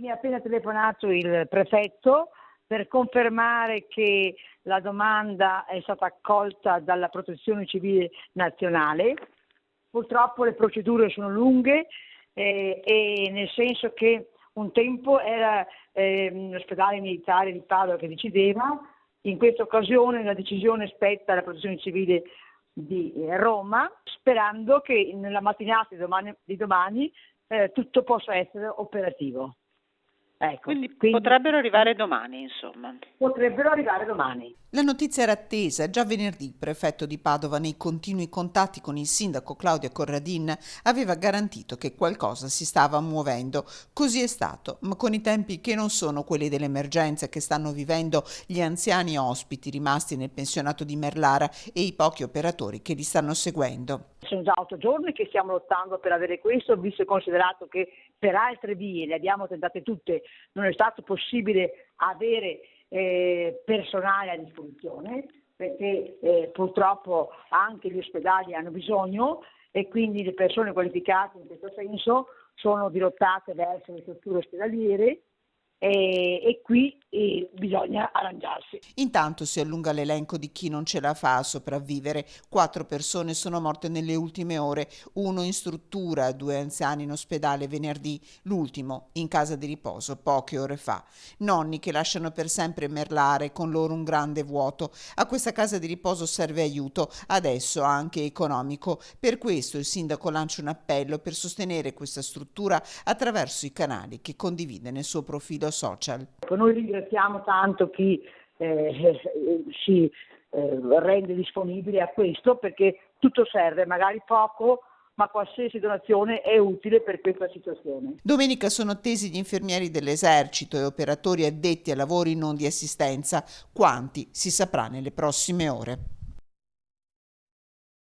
Mi ha appena telefonato il prefetto per confermare che la domanda è stata accolta dalla Protezione Civile Nazionale. Purtroppo le procedure sono lunghe, e nel senso che un tempo era l'ospedale militare di Padova che decideva, in questa occasione la decisione spetta alla Protezione Civile di Roma, sperando che nella mattinata di domani tutto possa essere operativo. Ecco, Quindi potrebbero arrivare domani, insomma. Potrebbero arrivare domani. La notizia era attesa. Già venerdì il prefetto di Padova, nei continui contatti con il sindaco Claudia Corradin, aveva garantito che qualcosa si stava muovendo. Così è stato, ma con i tempi che non sono quelli dell'emergenza che stanno vivendo gli anziani ospiti rimasti nel pensionato di Merlara e i pochi operatori che li stanno seguendo. Sono già 8 giorni che stiamo lottando per avere questo, visto e considerato che per altre vie, le abbiamo tentate tutte, non è stato possibile avere personale a disposizione, perché purtroppo anche gli ospedali hanno bisogno e quindi le persone qualificate in questo senso sono dirottate verso le strutture ospedaliere e qui bisogna arrangiarsi. Intanto si allunga l'elenco di chi non ce la fa a sopravvivere. 4 persone sono morte nelle ultime ore, 1 in struttura, 2 anziani in ospedale venerdì, l'ultimo in casa di riposo poche ore fa. Nonni che lasciano per sempre Merlare, con loro un grande vuoto. A questa casa di riposo serve aiuto, adesso anche economico. Per questo il sindaco lancia un appello per sostenere questa struttura attraverso i canali che condivide nel suo profilo social. Noi ringraziamo tanto chi si rende disponibile a questo, perché tutto serve, magari poco, ma qualsiasi donazione è utile per questa situazione. Domenica sono attesi gli infermieri dell'esercito e operatori addetti a lavori non di assistenza. Quanti si saprà nelle prossime ore.